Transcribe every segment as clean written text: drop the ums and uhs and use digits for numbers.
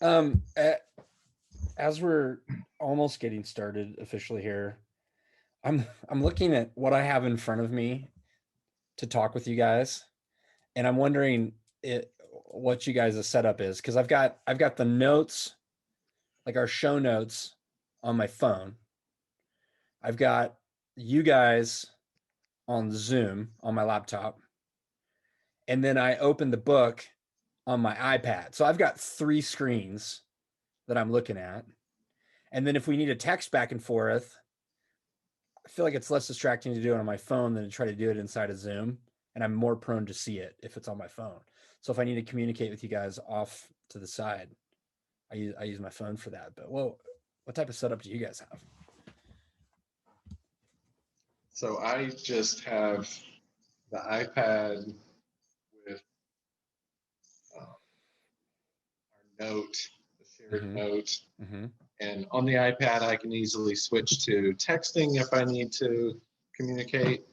Um, a- as we're almost getting started officially here, I'm looking at what I have in front of me to talk with you guys, and I'm wondering what you guys' setup is, because I've got the notes, like our show notes, on my phone. I've got you guys on Zoom on my laptop, and then I open the book on my iPad. So I've got three screens that I'm looking at. And then if we need to text back and forth, I feel like it's less distracting to do it on my phone than to try to do it inside of Zoom. And I'm more prone to see it if it's on my phone. So if I need to communicate with you guys off to the side, I use my phone for that. But what type of setup do you guys have? So I just have the iPad with our note, the shared note. And on the iPad, I can easily switch to texting if I need to communicate.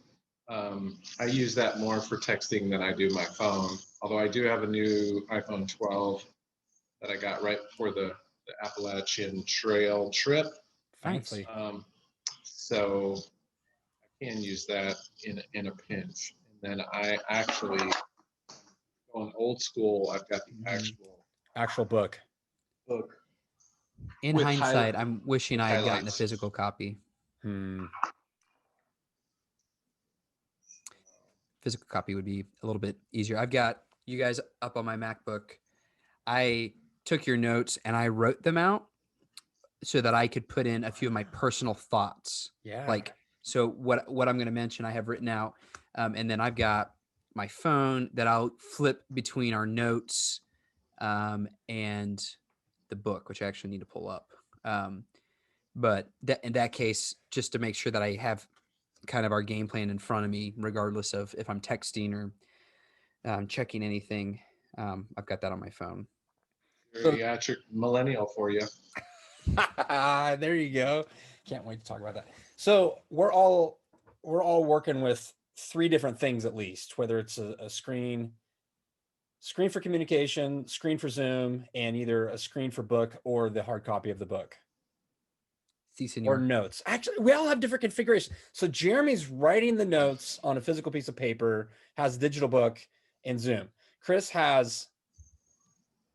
I use that more for texting than I do my phone, although I do have a new iPhone 12 that I got right before the Appalachian Trail trip. Fancy. So I can use that in a pinch. And then I actually, going old school, I've got the actual book. In hindsight, I'm wishing I had gotten a physical copy. Physical copy would be a little bit easier. I've got you guys up on my MacBook. I took your notes and I wrote them out so that I could put in a few of my personal thoughts. Yeah. Like, so what I'm going to mention, I have written out. And then I've got my phone that I'll flip between our notes and the book, which I actually need to pull up. But in that case, just to make sure that I have kind of our game plan in front of me, regardless of if I'm texting or checking anything, I've got that on my phone. Geriatric millennial for you. There you go. Can't wait to talk about that. So we're all working with three different things at least, whether it's a screen for communication, screen for Zoom, and either a screen for book or the hard copy of the book. Or notes. Actually, we all have different configurations. So Jeremy's writing the notes on a physical piece of paper, has digital book and Zoom. Chris has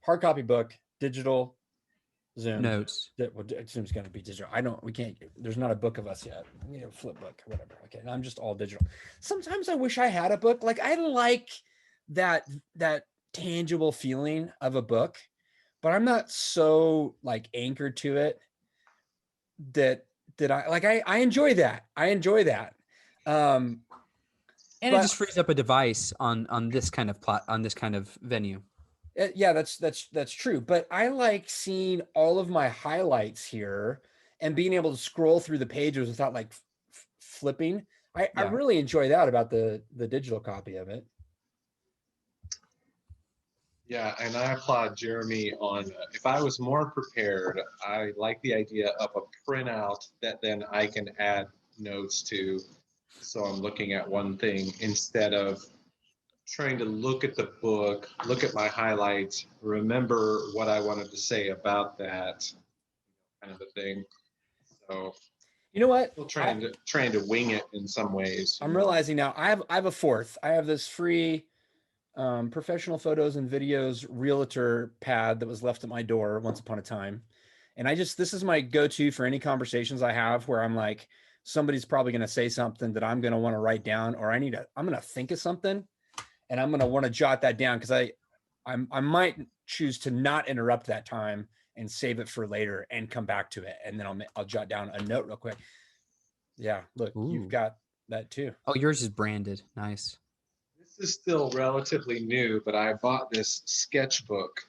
hard copy book, digital, Zoom. Notes. Zoom's going to be digital. There's not a book of us yet. We have a flip book, whatever. Okay, I'm just all digital. Sometimes I wish I had a book. Like, I like that tangible feeling of a book, but I'm not so like anchored to it that I enjoy that. And it just frees up a device on this kind of plot, on this kind of venue. Yeah, that's true. But I like seeing all of my highlights here and being able to scroll through the pages without like flipping. I really enjoy that about the digital copy of it. Yeah, and I applaud Jeremy on, if I was more prepared, I like the idea of a printout that then I can add notes to. So I'm looking at one thing instead of trying to look at the book, look at my highlights, remember what I wanted to say about that kind of a thing. So you know what? Still trying to wing it in some ways. I'm realizing now I have a fourth. I have this free professional photos and videos realtor pad that was left at my door once upon a time. And this is my go-to for any conversations I have where I'm like, somebody's probably going to say something that I'm going to want to write down, or I'm going to think of something and I'm going to want to jot that down, because I might choose to not interrupt that time and save it for later and come back to it. And then I'll jot down a note real quick. Yeah. Look, You've got that too. Oh, yours is branded. Nice. This is still relatively new, but I bought this sketchbook.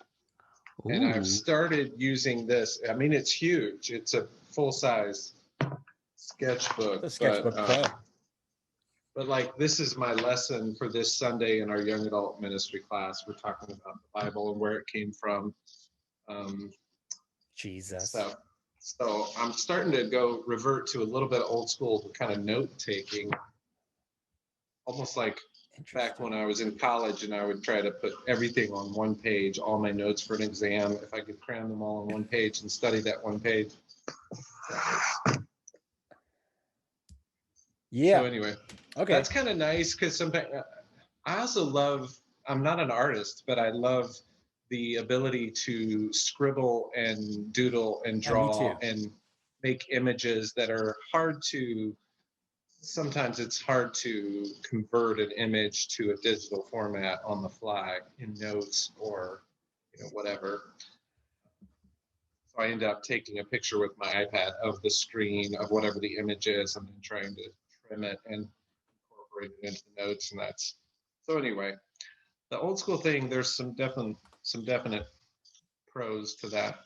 Ooh. And I've started using this. I mean, it's huge. It's a full-size sketchbook. It's a sketchbook Pro. But like, this is my lesson for this Sunday in our young adult ministry class. We're talking about the Bible and where it came from. Jesus. So I'm starting to revert to a little bit old school kind of note taking, almost like back when I was in college, and I would try to put everything on one page, all my notes for an exam, if I could cram them all on one page and study that one page. Yeah. So anyway, Okay. that's kind of nice because sometimes I also love, I'm not an artist, but I love the ability to scribble and doodle and Yeah, me draw too. and make images that are hard to, sometimes it's hard to convert an image to a digital format on the fly in notes or whatever. So I end up taking a picture with my iPad of the screen of whatever the image is and then trying to trim it and incorporate it into the notes. And that's, so anyway, the old school thing, there's some definite pros to that.